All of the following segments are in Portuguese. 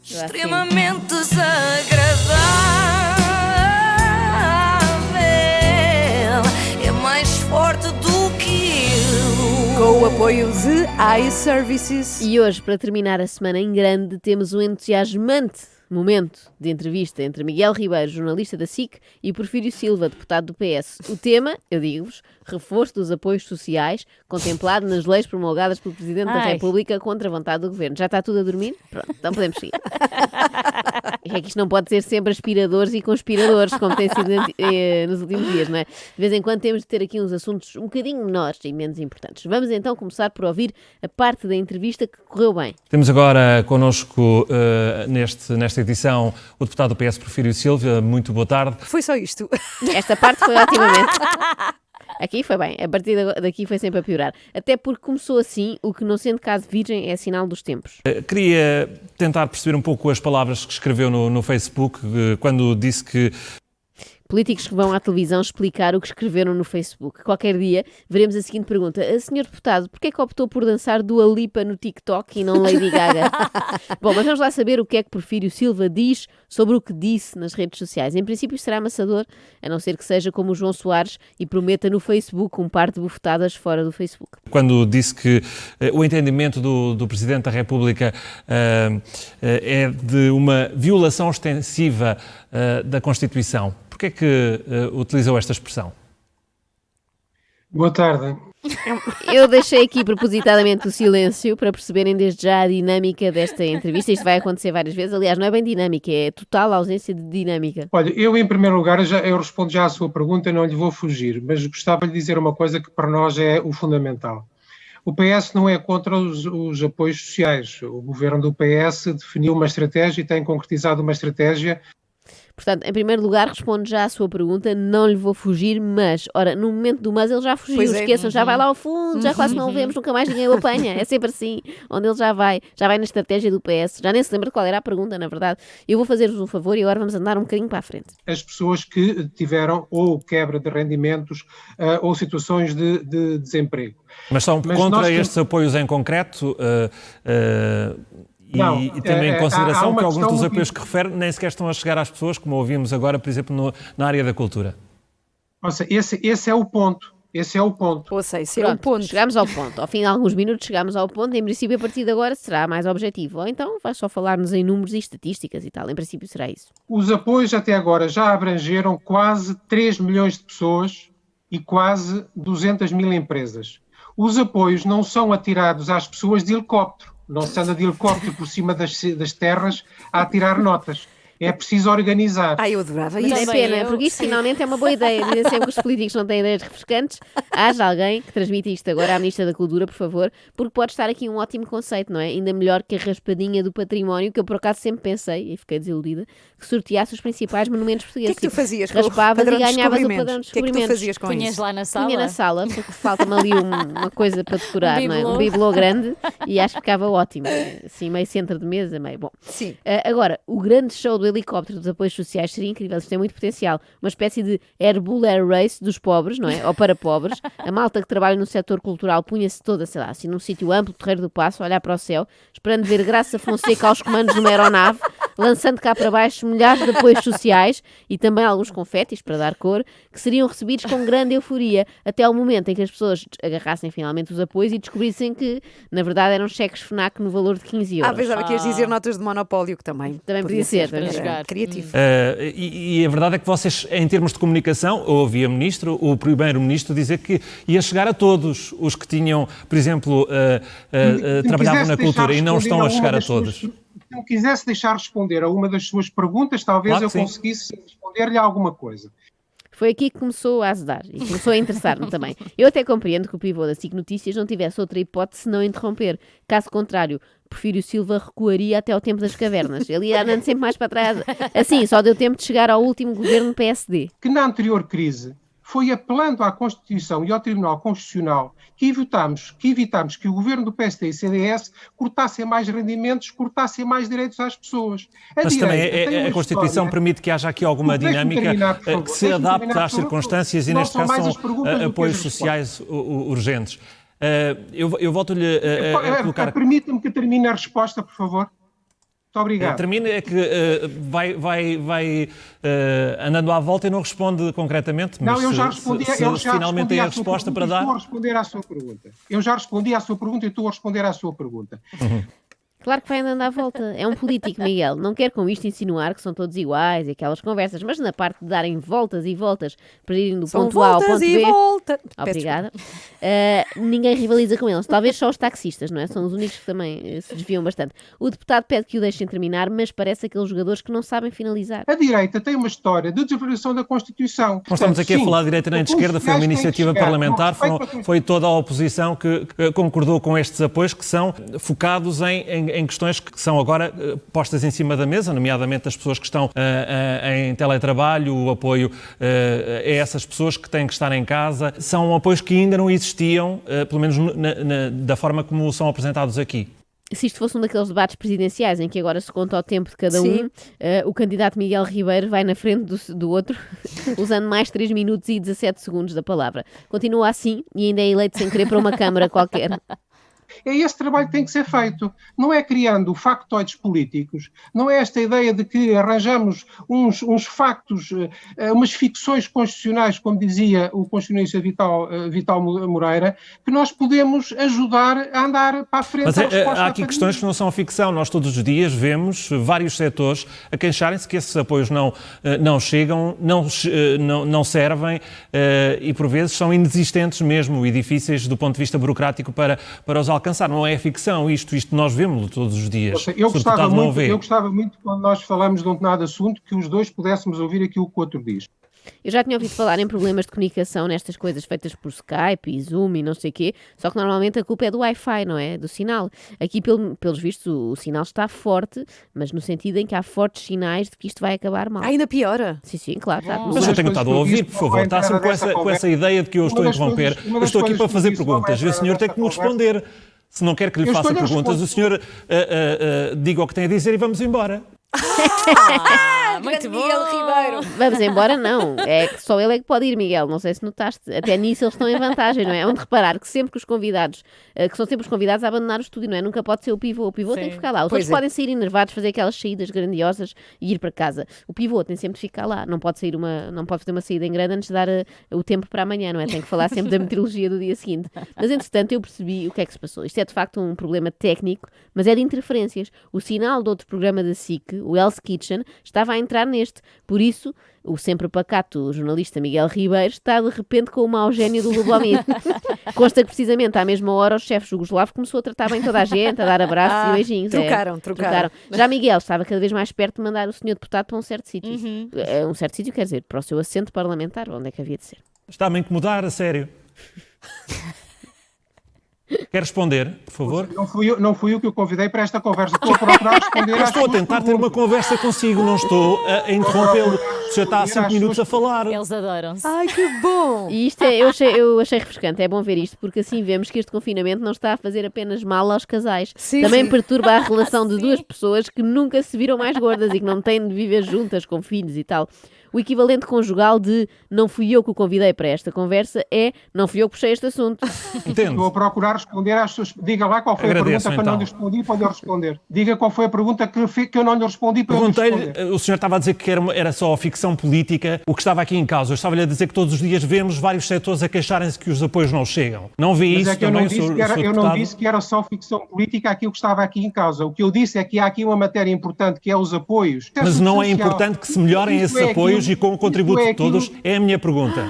Extremamente desagradável. É mais forte do que eu. Com o apoio de iServices. E hoje, para terminar a semana em grande, temos um entusiasmante momento de entrevista entre Miguel Ribeiro, jornalista da SIC, e Porfírio Silva, deputado do PS. O tema, eu digo-vos, reforço dos apoios sociais, contemplado nas leis promulgadas pelo Presidente da República contra a vontade do Governo. Já está tudo a dormir? Pronto, então podemos seguir. É que isto não pode ser sempre aspiradores e conspiradores, como tem sido nos últimos dias, não é? De vez em quando temos de ter aqui uns assuntos um bocadinho menores e menos importantes. Vamos então começar por ouvir a parte da entrevista que correu bem. Temos agora connosco, nesta edição, o deputado do PS, Porfírio Silva. Muito boa tarde. Foi só isto. Esta parte foi otimamente. Aqui foi bem, a partir daqui foi sempre a piorar. Até porque começou assim, o que não sendo caso virgem é sinal dos tempos. Queria tentar perceber um pouco as palavras que escreveu no Facebook, quando disse que... Políticos que vão à televisão explicar o que escreveram no Facebook. Qualquer dia veremos a seguinte pergunta. Senhor deputado, porquê é que optou por dançar Dua Lipa no TikTok e não Lady Gaga? Bom, mas vamos lá saber o que é que Porfírio Silva diz sobre o que disse nas redes sociais. Em princípio será amassador, a não ser que seja como o João Soares e prometa no Facebook um par de bufetadas fora do Facebook. Quando disse que o entendimento do Presidente da República é de uma violação extensiva da Constituição. Porquê é que utilizou esta expressão? Boa tarde. Eu deixei aqui propositadamente o silêncio para perceberem desde já a dinâmica desta entrevista. Isto vai acontecer várias vezes. Aliás, não é bem dinâmica, é total ausência de dinâmica. Olha, eu em primeiro lugar, eu respondo já à sua pergunta, não lhe vou fugir, mas gostava de dizer uma coisa que para nós é o fundamental. O PS não é contra os apoios sociais. O governo do PS definiu uma estratégia e tem concretizado uma estratégia. Portanto, em primeiro lugar, respondo já à sua pergunta, não lhe vou fugir, mas, ora, no momento do mas ele já fugiu, esqueçam, já vai lá ao fundo, já quase não o vemos, nunca mais ninguém o apanha, é sempre assim, onde ele já vai na estratégia do PS, já nem se lembra de qual era a pergunta, na verdade. Eu vou fazer-vos um favor e agora vamos andar um bocadinho para a frente. As pessoas que tiveram ou quebra de rendimentos ou situações de desemprego. Mas são contra estes apoios em concreto? E também em consideração que alguns dos apoios que refere nem sequer estão a chegar às pessoas, como ouvimos agora, por exemplo, na área da cultura. Ou seja, esse é o ponto. Esse é o ponto. Ou seja, esse é o ponto. Chegamos ao ponto. Ao fim de alguns minutos chegamos ao ponto. Em princípio, a partir de agora será mais objetivo. Ou então vai só falar-nos em números e estatísticas e tal. Em princípio será isso. Os apoios até agora já abrangeram quase 3 milhões de pessoas e quase 200 mil empresas. Os apoios não são atirados às pessoas de helicóptero. Não se anda de helicóptero por cima das terras a atirar notas. É preciso organizar. Eu adorava isso. Mas é pena, porque isto finalmente é uma boa ideia. Dizem sempre que os políticos não têm ideias refrescantes. Haja alguém que transmita isto agora à Ministra da Cultura, por favor, porque pode estar aqui um ótimo conceito, não é? Ainda melhor que a raspadinha do património, que eu por acaso sempre pensei, e fiquei desiludida, que sorteasse os principais monumentos portugueses. O que é que tu fazias com raspavas e ganhavas o padrão de descobrimentos. O que é que tu fazias com Punhas isso? lá na sala? Punha na sala, porque falta-me ali uma coisa para decorar, não é? Um bibelô grande, e acho que ficava ótimo. Assim, meio centro de mesa, meio bom. Sim. Agora, o grande show do helicóptero dos apoios sociais seria incrível, isto tem muito potencial. Uma espécie de Air Bull Air Race dos pobres, não é? Ou para pobres. A malta que trabalha no setor cultural punha-se toda, sei lá, assim num sítio amplo, Terreiro do Paço, a olhar para o céu, esperando ver Graça Fonseca aos comandos de uma aeronave, lançando cá para baixo milhares de apoios sociais e também alguns confetis para dar cor, que seriam recebidos com grande euforia, até ao momento em que as pessoas agarrassem finalmente os apoios e descobrissem que, na verdade, eram cheques FNAC no valor de 15 euros. Pensava que ias dizer notas de monopólio, que também podia ser. Criativo. E a verdade é que vocês, em termos de comunicação, ouvi o Primeiro-Ministro dizer que ia chegar a todos os que tinham, por exemplo, trabalhavam na cultura e não estão a chegar a todos. Se me quisesse deixar responder a uma das suas perguntas, talvez eu conseguisse responder-lhe a alguma coisa. Foi aqui que começou a azedar e começou a interessar-me também. Eu até compreendo que o pivô da SIC Notícias não tivesse outra hipótese senão interromper. Caso contrário, Porfírio Silva recuaria até ao tempo das cavernas. Ele ia andando sempre mais para trás. Assim, só deu tempo de chegar ao último governo PSD. Que na anterior crise foi apelando à Constituição e ao Tribunal Constitucional que evitamos que o governo do PSD e CDS cortassem mais rendimentos, cortassem mais direitos às pessoas. Mas também a Constituição permite que haja aqui alguma dinâmica que se adapte às circunstâncias e, neste caso, são apoios sociais urgentes. Eu volto-lhe a colocar... Permita-me que termine a resposta, por favor. Muito obrigado. Termina, é que vai andando à volta e não responde concretamente, mas não, eu já respondi, se finalmente tem a resposta para dar... Estou a responder à sua pergunta. Eu já respondi à sua pergunta e estou a responder à sua pergunta. Claro que vai andando à volta. É um político, Miguel. Não quero com isto insinuar que são todos iguais e aquelas conversas, mas na parte de darem voltas e voltas para irem do São ponto A ao voltas ponto e B... volta. Obrigada. Ninguém rivaliza com eles. Talvez só os taxistas, não é? São os únicos que também se desviam bastante. O deputado pede que o deixem terminar, mas parece aqueles jogadores que não sabem finalizar. A direita tem uma história de desvalorização da Constituição. Nós estamos aqui a falar de direita nem de esquerda, foi uma iniciativa parlamentar, foi toda a oposição que concordou com estes apoios que são focados em questões que são agora postas em cima da mesa, nomeadamente as pessoas que estão em teletrabalho, o apoio a essas pessoas que têm que estar em casa. São apoios que ainda não existiam, pelo menos da forma como são apresentados aqui. Se isto fosse um daqueles debates presidenciais em que agora se conta o tempo de cada um, o candidato Miguel Ribeiro vai na frente do outro, usando mais 3 minutos e 17 segundos da palavra. Continua assim e ainda é eleito sem querer para uma Câmara qualquer. É esse trabalho que tem que ser feito. Não é criando factoides políticos, não é esta ideia de que arranjamos uns factos, umas ficções constitucionais, como dizia o constitucionalista Vital Moreira, que nós podemos ajudar a andar para a frente. Mas há aqui questões que não são ficção. Nós todos os dias vemos vários setores a queixarem-se que esses apoios não chegam, não servem e por vezes são inexistentes mesmo e difíceis do ponto de vista burocrático para os alcançar. Não é ficção, isto nós vemos todos os dias. Eu gostava muito, quando nós falamos de um determinado assunto, que os dois pudéssemos ouvir aquilo que o outro diz. Eu já tinha ouvido falar em problemas de comunicação nestas coisas feitas por Skype e Zoom e não sei o quê, só que normalmente a culpa é do Wi-Fi, não é? Do sinal. Aqui, pelos vistos, o sinal está forte, mas no sentido em que há fortes sinais de que isto vai acabar mal. Ainda piora. Sim, claro. Está mas eu tenho estado a ouvir, por favor, está sempre com essa ideia de que eu estou a interromper. Eu estou aqui para fazer perguntas e o senhor tem que me responder. Se não quer que lhe faça perguntas, o senhor diga o que tem a dizer e vamos embora. Muito bom. Miguel Ribeiro. Vamos embora, não. É que só ele é que pode ir, Miguel. Não sei se notaste. Até nisso eles estão em vantagem, não é? É onde reparar que sempre que os convidados, que são sempre os convidados a abandonar o estúdio, não é? Nunca pode ser o pivô. O pivô tem que ficar lá. Os outros podem sair enervados, fazer aquelas saídas grandiosas e ir para casa. O pivô tem sempre de ficar lá. Não pode fazer uma saída em grande antes de dar o tempo para amanhã, não é? Tem que falar sempre da meteorologia do dia seguinte. Mas, entretanto, eu percebi o que é que se passou. Isto é, de facto, um problema técnico, mas é de interferências. O sinal de outro programa da SIC, o Hell's Kitchen, estava a entrar neste. Por isso, o sempre pacato jornalista Miguel Ribeiro está de repente com o mau gênio do Lubomir. Consta que precisamente à mesma hora o chefe jugoslavo começou a tratar bem toda a gente, a dar abraços e beijinhos. Trocaram. Já Miguel estava cada vez mais perto de mandar o senhor deputado para um certo sítio. Um certo sítio quer dizer, para o seu assento parlamentar, onde é que havia de ser? Está-me a incomodar, a sério. Quer responder, por favor? Não fui eu que o convidei para esta conversa. Estou a procurar responder às estou a tentar ter uma conversa consigo, não estou a interrompê-lo. O senhor está há 5 minutos a falar. Eles adoram-se. Ai, que bom! E isto eu achei refrescante, é bom ver isto, porque assim vemos que este confinamento não está a fazer apenas mal aos casais. Também perturba a relação de duas pessoas que nunca se viram mais gordas e que não têm de viver juntas com filhos e tal. O equivalente conjugal de não fui eu que o convidei para esta conversa é não fui eu que puxei este assunto. Entendo. Estou a procurar responder às suas... Diga lá qual foi a pergunta que eu não lhe respondi para eu responder. Diga qual foi a pergunta que eu não lhe respondi para eu responder. Perguntei-lhe, o senhor estava a dizer que era só ficção política. O que estava aqui em causa, eu estava-lhe a dizer que todos os dias vemos vários setores a queixarem-se que os apoios não chegam. Não vê isso é que também, eu não disse que era só ficção política aquilo que estava aqui em causa. O que eu disse é que há aqui uma matéria importante que é os apoios. Mas não é importante que se melhorem esses apoios e com o contributo de todos? É a minha pergunta.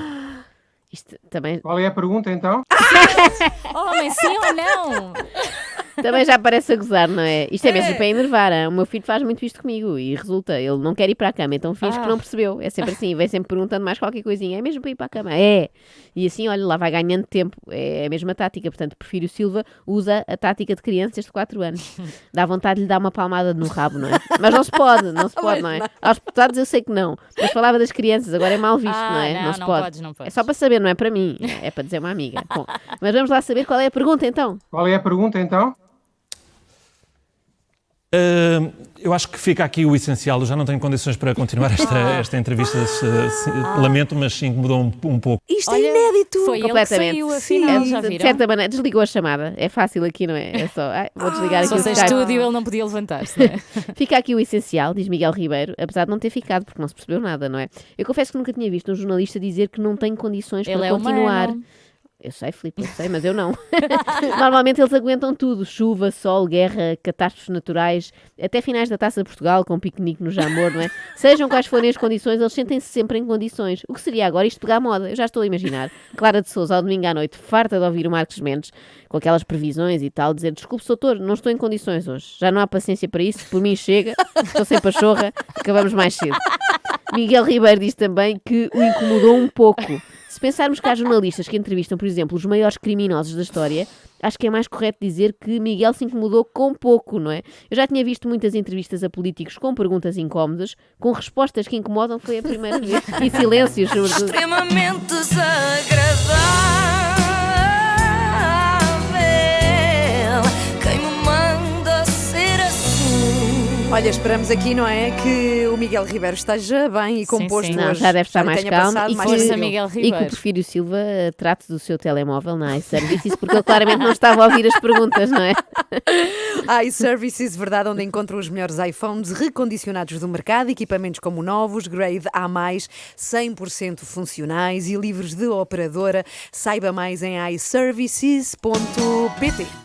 Isto também... Qual é a pergunta, então? Homem, sim ou não? Também já parece a gozar, não é? Isto é mesmo para enervar. O meu filho faz muito isto comigo e resulta. Ele não quer ir para a cama, então finge que não percebeu. É sempre assim, vem sempre perguntando mais qualquer coisinha. É mesmo para ir para a cama? É. E assim, olha, lá vai ganhando tempo. É a mesma tática. Portanto, Porfírio Silva usa a tática de crianças de 4 anos. Dá vontade de lhe dar uma palmada no rabo, não é? Mas não se pode, não é? Aos deputados eu sei que não. Mas falava das crianças, agora é mal visto, não é? Não se pode. Não podes. É só para saber, não é para mim. É para dizer uma amiga. Bom, mas vamos lá saber qual é a pergunta, então. Qual é a pergunta, então? Eu acho que fica aqui o essencial. Eu já não tenho condições para continuar esta entrevista. Lamento, mas sim, mudou um pouco. Isto Olha, é inédito. foi ele que Completamente. saiu, afinal, Sim, já de viram? certa maneira, desligou a chamada. É fácil aqui, não é? É só, vou desligar Se aqui o fosse em Skype. estúdio, ele não podia levantar-se, não é? Fica aqui o essencial, diz Miguel Ribeiro, apesar de não ter ficado, porque não se percebeu nada, não é? Eu confesso que nunca tinha visto um jornalista dizer que não tem condições Ele para é continuar. humano. Eu sei, Filipe, eu sei, mas eu não. Normalmente eles aguentam tudo: chuva, sol, guerra, catástrofes naturais, até finais da Taça de Portugal, com piquenique no Jamor, não é? Sejam quais forem as condições, eles sentem-se sempre em condições. O que seria agora isto pegar moda? Eu já estou a imaginar. Clara de Sousa, ao domingo à noite, farta de ouvir o Marcos Mendes, com aquelas previsões e tal, dizer: desculpe, doutor, não estou em condições hoje. Já não há paciência para isso, por mim chega, estou sem pachorra, acabamos mais cedo. Miguel Ribeiro diz também que o incomodou um pouco. Se pensarmos que há jornalistas que entrevistam, por exemplo, os maiores criminosos da história, acho que é mais correto dizer que Miguel se incomodou com pouco, não é? Eu já tinha visto muitas entrevistas a políticos com perguntas incómodas, com respostas que incomodam, foi a primeira vez. E silêncios, sobretudo. Extremamente desagradável. Quem me manda ser assim? Olha, esperamos aqui, não é? Que o Miguel Ribeiro esteja bem e composto sim. Não, hoje. já deve estar lhe mais tenha calmo passado e mais Força, tranquilo. Miguel E que o Ribeiro. Porfírio Silva trate do seu telemóvel na iServices, porque ele claramente não estava a ouvir as perguntas, não é? iServices, verdade, onde encontram os melhores iPhones recondicionados do mercado, equipamentos como novos, grade A+, 100% funcionais e livres de operadora. Saiba mais em iServices.pt.